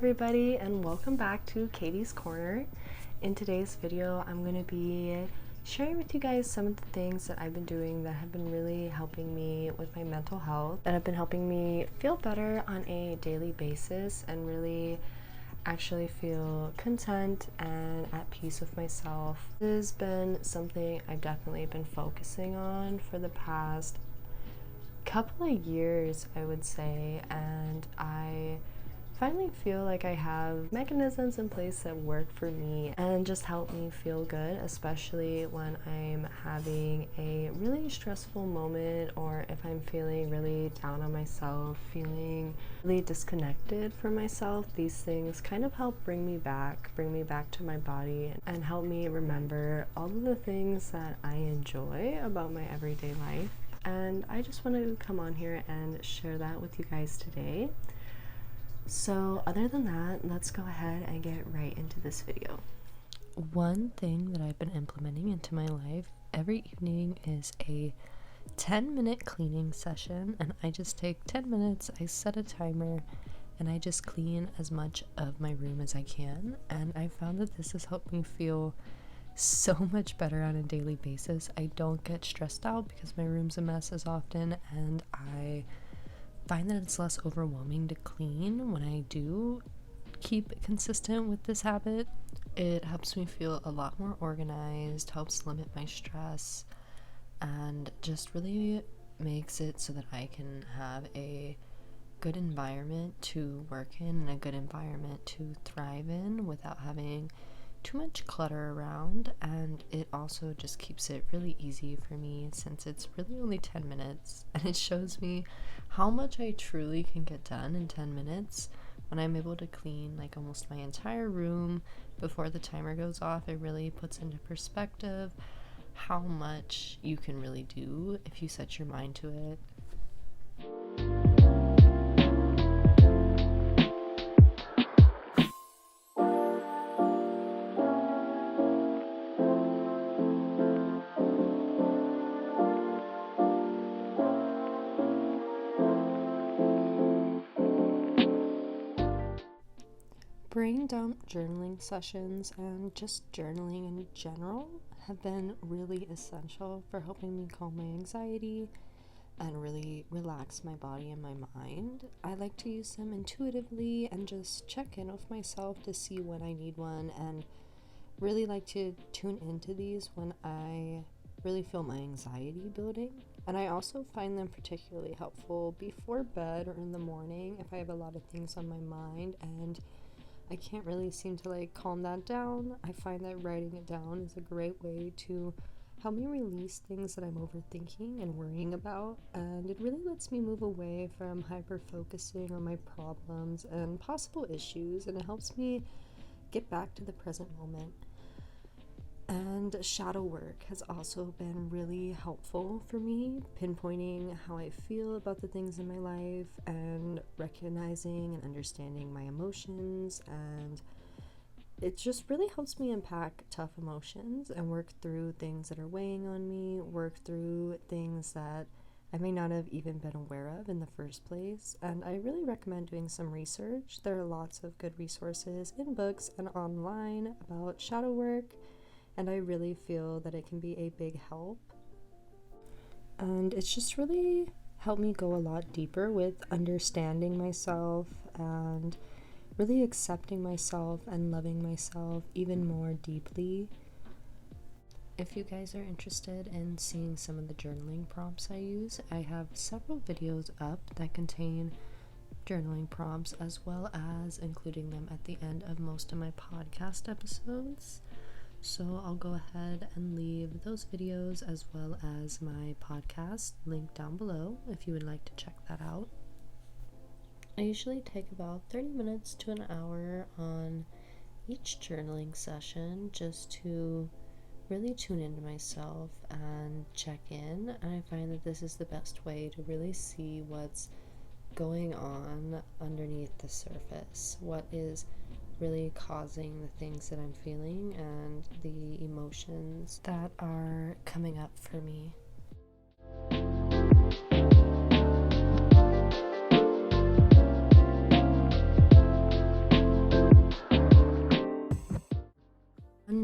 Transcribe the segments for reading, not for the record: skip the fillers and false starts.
everybody, and welcome back to Katie's Corner. In today's video, I'm going to be sharing with you guys some of the things that I've been doing that have been really helping me with my mental health, that have been helping me feel better on a daily basis and really actually feel content and at peace with myself. This has been something I've definitely been focusing on for the past couple of years, I would say, and I finally feel like I have mechanisms in place that work for me and just help me feel good, especially when I'm having a really stressful moment or if I'm feeling really down on myself, feeling really disconnected from myself. These things kind of help bring me back to my body and help me remember all of the things that I enjoy about my everyday life. And I just want to come on here and share that with you guys today. So other than that, let's go ahead and get right into this video. One thing that I've been implementing into my life every evening is a 10-minute cleaning session, and I just take 10 minutes, I set a timer, and I just clean as much of my room as I can. And I found that this has helped me feel so much better on a daily basis. I don't get stressed out because my room's a mess as often, and I find that it's less overwhelming to clean when I do keep consistent with this habit. It helps me feel a lot more organized, helps limit my stress, and just really makes it so that I can have a good environment to work in and a good environment to thrive in without having too much clutter around. And it also just keeps it really easy for me since it's really only 10 minutes, and it shows me how much I truly can get done in 10 minutes when I'm able to clean like almost my entire room before the timer goes off. It really puts into perspective how much you can really do if you set your mind to it. Brain dump journaling sessions and just journaling in general have been really essential for helping me calm my anxiety and really relax my body and my mind. I like to use them intuitively and just check in with myself to see when I need one, and really like to tune into these when I really feel my anxiety building. And I also find them particularly helpful before bed or in the morning if I have a lot of things on my mind and I can't really seem to calm that down. I find that writing it down is a great way to help me release things that I'm overthinking and worrying about, and it really lets me move away from hyper focusing on my problems and possible issues, and it helps me get back to the present moment. And shadow work has also been really helpful for me, pinpointing how I feel about the things in my life and recognizing and understanding my emotions. And it just really helps me unpack tough emotions and work through things that are weighing on me, work through things that I may not have even been aware of in the first place. And I really recommend doing some research. There are lots of good resources in books and online about shadow work, and I really feel that it can be a big help. And it's just really helped me go a lot deeper with understanding myself and really accepting myself and loving myself even more deeply. If you guys are interested in seeing some of the journaling prompts I use, I have several videos up that contain journaling prompts, as well as including them at the end of most of my podcast episodes. So I'll go ahead and leave those videos as well as my podcast linked down below if you would like to check that out. I usually take about 30 minutes to an hour on each journaling session just to really tune into myself and check in, and I find that this is the best way to really see what's going on underneath the surface, what is really causing the things that I'm feeling and the emotions that are coming up for me.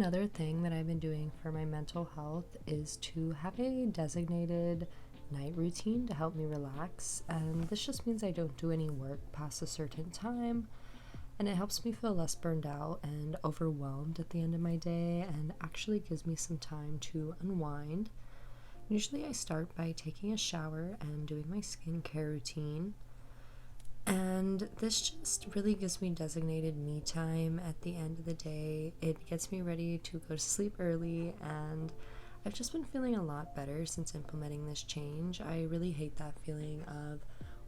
another thing that I've been doing for my mental health is to have a designated night routine to help me relax, and this just means I don't do any work past a certain time, and it helps me feel less burned out and overwhelmed at the end of my day and actually gives me some time to unwind. Usually I start by taking a shower and doing my skincare routine. And this just really gives me designated me time at the end of the day. It gets me ready to go to sleep early, and I've just been feeling a lot better since implementing this change. I really hate that feeling of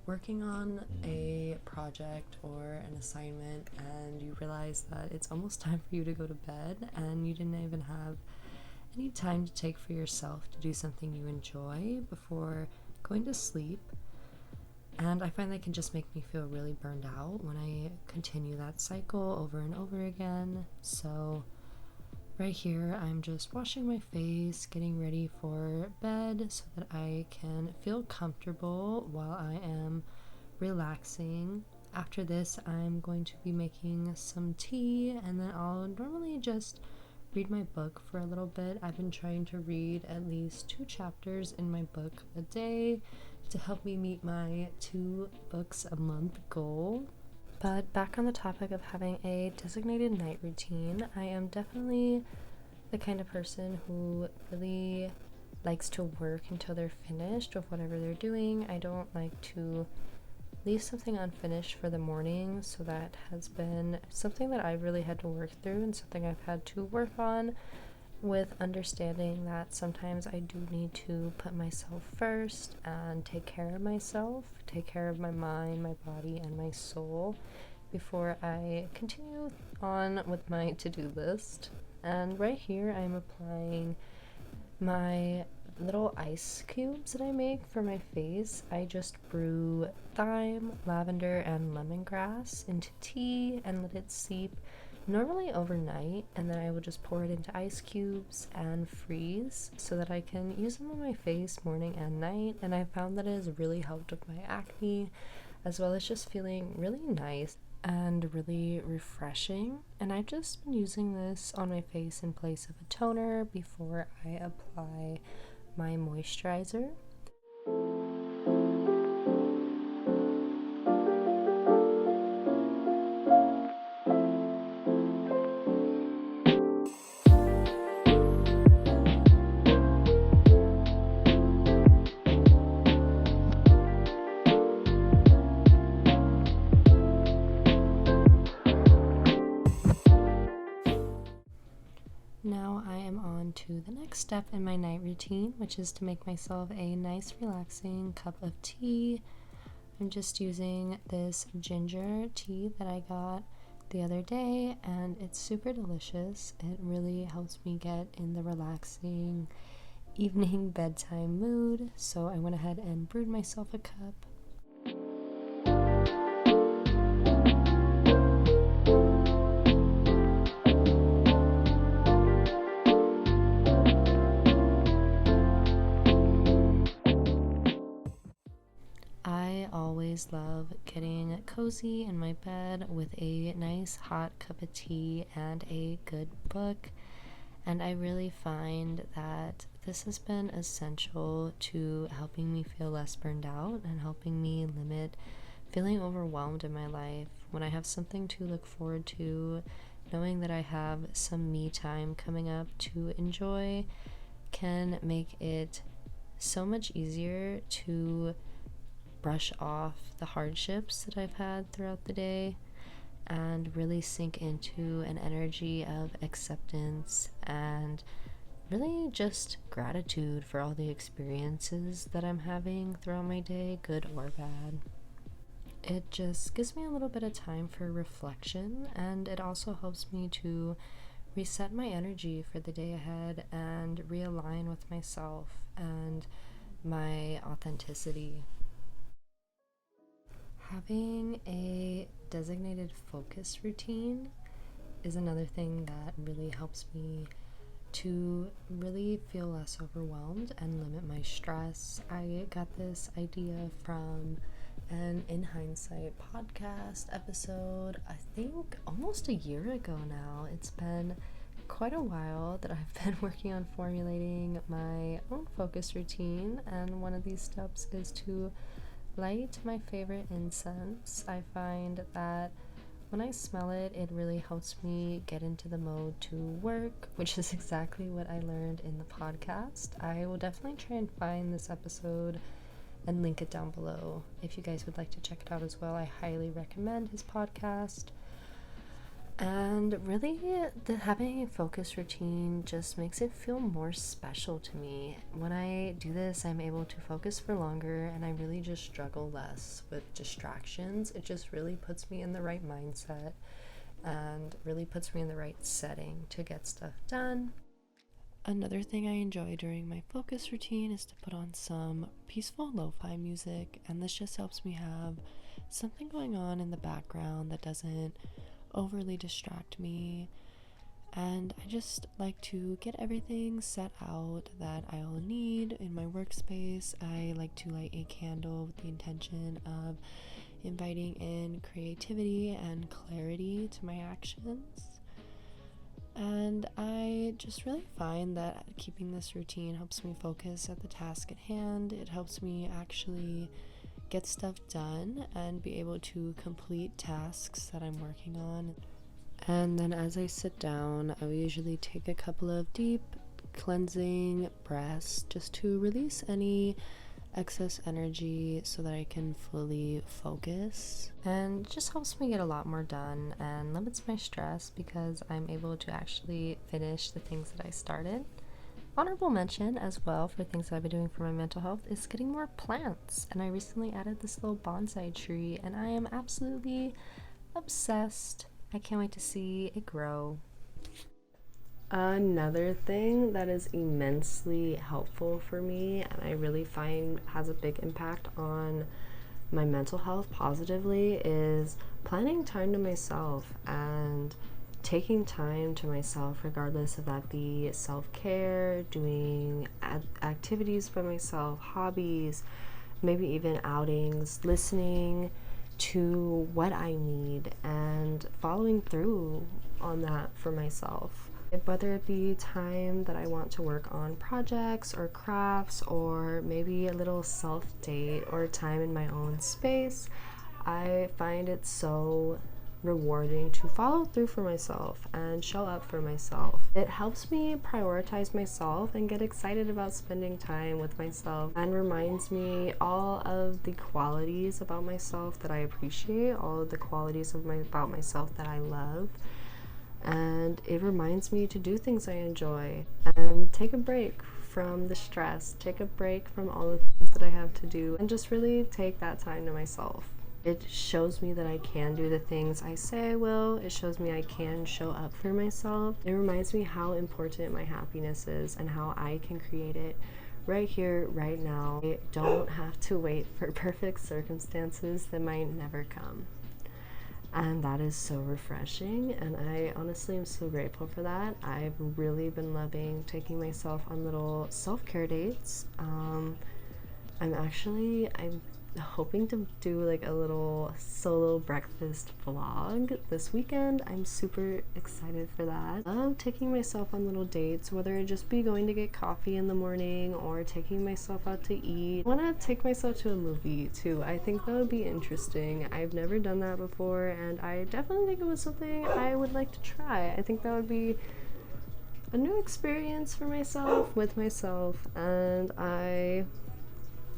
working on a project or an assignment and you realize that it's almost time for you to go to bed and you didn't even have any time to take for yourself to do something you enjoy before going to sleep. And I find that can just make me feel really burned out when I continue that cycle over and over again. So right here, I'm just washing my face, getting ready for bed so that I can feel comfortable while I am relaxing. After this, I'm going to be making some tea, and then I'll normally just read my book for a little bit. I've been trying to read at least 2 chapters in my book a day to help me meet my 2 books a month goal. But back on the topic of having a designated night routine, I am definitely the kind of person who really likes to work until they're finished with whatever they're doing. I don't like to leave something unfinished for the morning, so that has been something that I've really had to work through and something I've had to work on, with understanding that sometimes I do need to put myself first and take care of myself, take care of my mind, my body, and my soul before I continue on with my to-do list. And right here I'm applying my little ice cubes that I make for my face. I just brew thyme, lavender, and lemongrass into tea and let it steep normally overnight, and then I will just pour it into ice cubes and freeze so that I can use them on my face morning and night. And I found that it has really helped with my acne, as well as just feeling really nice and really refreshing. And I've just been using this on my face in place of a toner before I apply my moisturizer. Now I am on to the next step in my night routine, which is to make myself a nice relaxing cup of tea. I'm just using this ginger tea that I got the other day, and it's super delicious. It really helps me get in the relaxing evening bedtime mood, so I went ahead and brewed myself a cup. I always love getting cozy in my bed with a nice hot cup of tea and a good book, and I really find that this has been essential to helping me feel less burned out and helping me limit feeling overwhelmed in my life. When I have something to look forward to, knowing that I have some me time coming up to enjoy can make it so much easier to brush off the hardships that I've had throughout the day and really sink into an energy of acceptance and really just gratitude for all the experiences that I'm having throughout my day, good or bad. It just gives me a little bit of time for reflection, and it also helps me to reset my energy for the day ahead and realign with myself and my authenticity. Having a designated focus routine is another thing that really helps me to really feel less overwhelmed and limit my stress. I got this idea from an In Hindsight podcast episode, I think almost a year ago now. It's been quite a while that I've been working on formulating my own focus routine, and one of these steps is to light my favorite incense. I find that when I smell it, it really helps me get into the mode to work, which is exactly what I learned in the podcast. I will definitely try and find this episode and link it down below if you guys would like to check it out as well. I highly recommend his podcast. And really, having a focus routine just makes it feel more special to me. When I do this, I'm able to focus for longer, and I really just struggle less with distractions. It just really puts me in the right mindset and really puts me in the right setting to get stuff done. Another thing I enjoy during my focus routine is to put on some peaceful lo-fi music, and this just helps me have something going on in the background that doesn't overly distract me. And I just like to get everything set out that I'll need in my workspace. I like to light a candle with the intention of inviting in creativity and clarity to my actions. And I just really find that keeping this routine helps me focus at the task at hand. It helps me actually get stuff done and be able to complete tasks that I'm working on. And then as I sit down, I will usually take a couple of deep cleansing breaths just to release any excess energy so that I can fully focus. And it just helps me get a lot more done and limits my stress because I'm able to actually finish the things that I started. Honorable mention as well for things that I've been doing for my mental health is getting more plants, and I recently added this little bonsai tree and I am absolutely obsessed. I can't wait to see it grow. Another thing that is immensely helpful for me and I really find has a big impact on my mental health positively is planning time to myself and taking time to myself, regardless of that be self-care, doing activities by myself, hobbies, maybe even outings, listening to what I need and following through on that for myself. Whether it be time that I want to work on projects or crafts, or maybe a little self-date or time in my own space, I find it so rewarding to follow through for myself and show up for myself. It helps me prioritize myself and get excited about spending time with myself, and reminds me all of the qualities about myself that I appreciate, all of the qualities about myself that I love. And it reminds me to do things I enjoy and take a break from the stress, take a break from all the things that I have to do, and just really take that time to myself. It shows me that I can do the things I say I will. It shows me I can show up for myself. It reminds me how important my happiness is and how I can create it right here, right now. I don't have to wait for perfect circumstances that might never come. And that is so refreshing, and I honestly am so grateful for that. I've really been loving taking myself on little self-care dates. I'm hoping to do like a little solo breakfast vlog this weekend. I'm super excited for that. I love taking myself on little dates, whether it just be going to get coffee in the morning or taking myself out to eat. I want to take myself to a movie too. I think that would be interesting. I've never done that before, and I definitely think it was something I would like to try. I think that would be a new experience for myself, with myself, and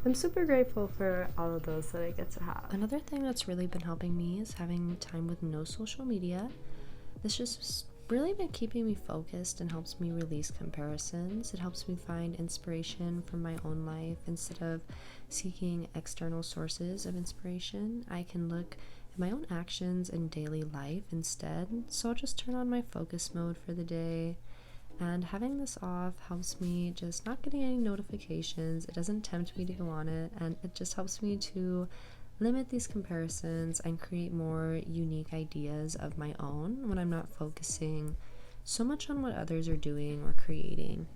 I'm super grateful for all of those that I get to have. Another thing that's really been helping me is having time with no social media. This just really been keeping me focused and helps me release comparisons. It helps me find inspiration from my own life instead of seeking external sources of inspiration. I can look at my own actions and daily life instead. So I'll just turn on my focus mode for the day. And having this off helps me just not getting any notifications. It doesn't tempt me to go on it, and it just helps me to limit these comparisons and create more unique ideas of my own when I'm not focusing so much on what others are doing or creating.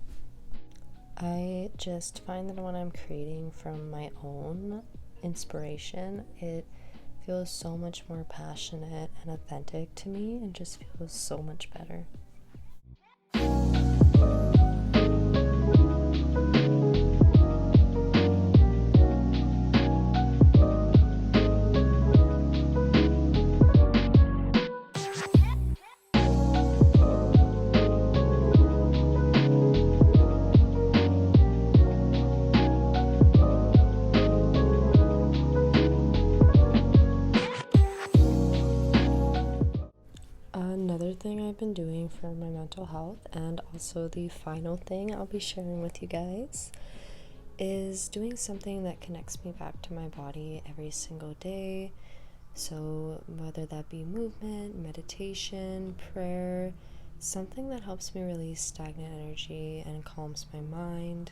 I just find that when I'm creating from my own inspiration, it feels so much more passionate and authentic to me and just feels so much better. something I've been doing for my mental health, and also the final thing I'll be sharing with you guys, is doing something that connects me back to my body every single day. So whether that be movement, meditation, prayer, something that helps me release stagnant energy and calms my mind,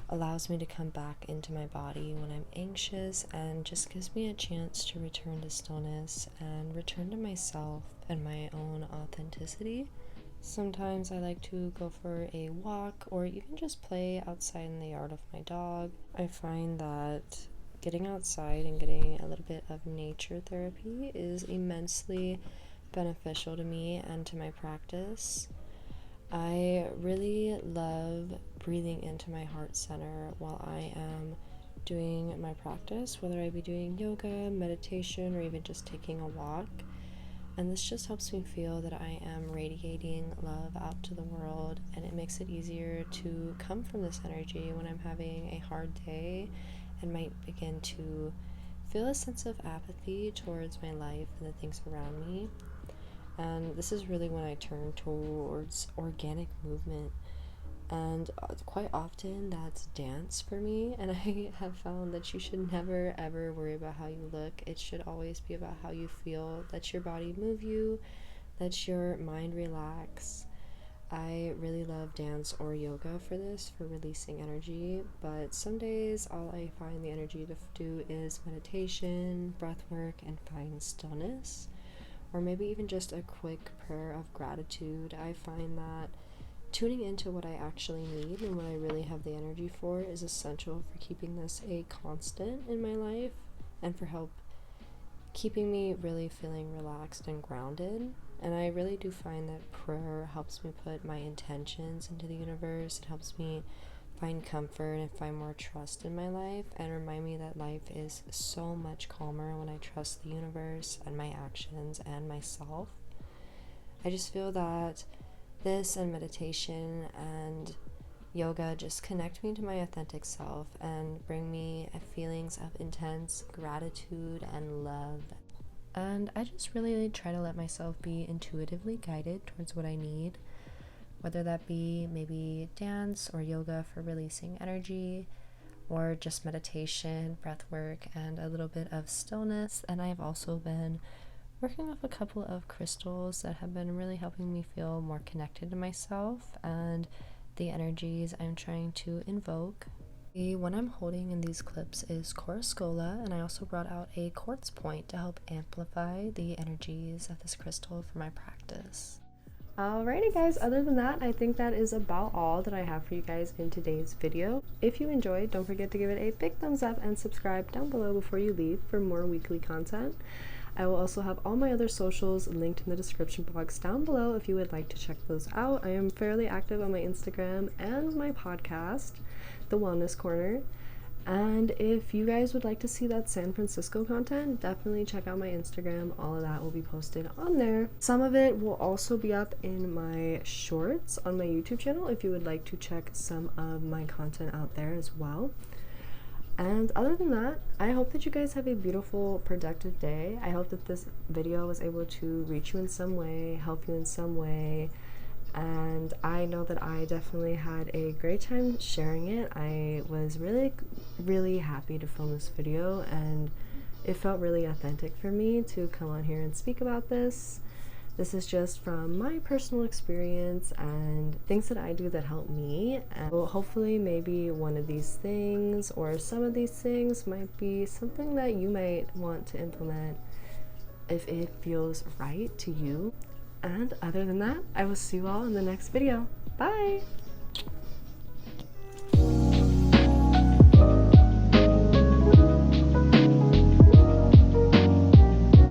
allows me to come back into my body when I'm anxious, and just gives me a chance to return to stillness and return to myself and my own authenticity. Sometimes I like to go for a walk or even just play outside in the yard of my dog. I find that getting outside and getting a little bit of nature therapy is immensely beneficial to me and to my practice. I really love breathing into my heart center while I am doing my practice, whether I be doing yoga, meditation, or even just taking a walk. And this just helps me feel that I am radiating love out to the world, and it makes it easier to come from this energy when I'm having a hard day and might begin to feel a sense of apathy towards my life and the things around me. And this is really when I turn towards organic movement, and quite often that's dance for me. And I have found that you should never ever worry about how you look. It should always be about how you feel. Let your body move you, let your mind relax. I really love dance or yoga for this, for releasing energy, but some days all I find the energy to do is meditation, breath work, and find stillness. Or maybe even just a quick prayer of gratitude. I find that tuning into what I actually need and what I really have the energy for is essential for keeping this a constant in my life, and for help keeping me really feeling relaxed and grounded. And I really do find that prayer helps me put my intentions into the universe. It helps me find comfort and find more trust in my life, and remind me that life is so much calmer when I trust the universe and my actions and myself. I just feel that this and meditation and yoga just connect me to my authentic self and bring me feelings of intense gratitude and love. And I just really try to let myself be intuitively guided towards what I need, whether that be maybe dance or yoga for releasing energy, or just meditation, breath work, and a little bit of stillness. And I've also been working with a couple of crystals that have been really helping me feel more connected to myself and the energies I'm trying to invoke. The one I'm holding in these clips is Korner, and I also brought out a quartz point to help amplify the energies of this crystal for my practice. Alrighty guys, other than that, I think that is about all that I have for you guys in today's video. If you enjoyed, don't forget to give it a big thumbs up and subscribe down below before you leave for more weekly content. I will also have all my other socials linked in the description box down below if you would like to check those out. I am fairly active on my Instagram and my podcast, The Wellness Corner. And if you guys would like to see that San Francisco content, definitely check out my Instagram. All of that will be posted on there. Some of it will also be up in my shorts on my YouTube channel if you would like to check some of my content out there as well. And other than that, I hope that you guys have a beautiful, productive day. I hope that this video was able to reach you in some way, help you in some way. And I know that I definitely had a great time sharing it. I was really happy to film this video, and it felt really authentic for me to come on here and speak about this. This is just from my personal experience and things that I do that help me. And hopefully maybe one of these things or some of these things might be something that you might want to implement if it feels right to you. And other than that, I will see you all in the next video. Bye!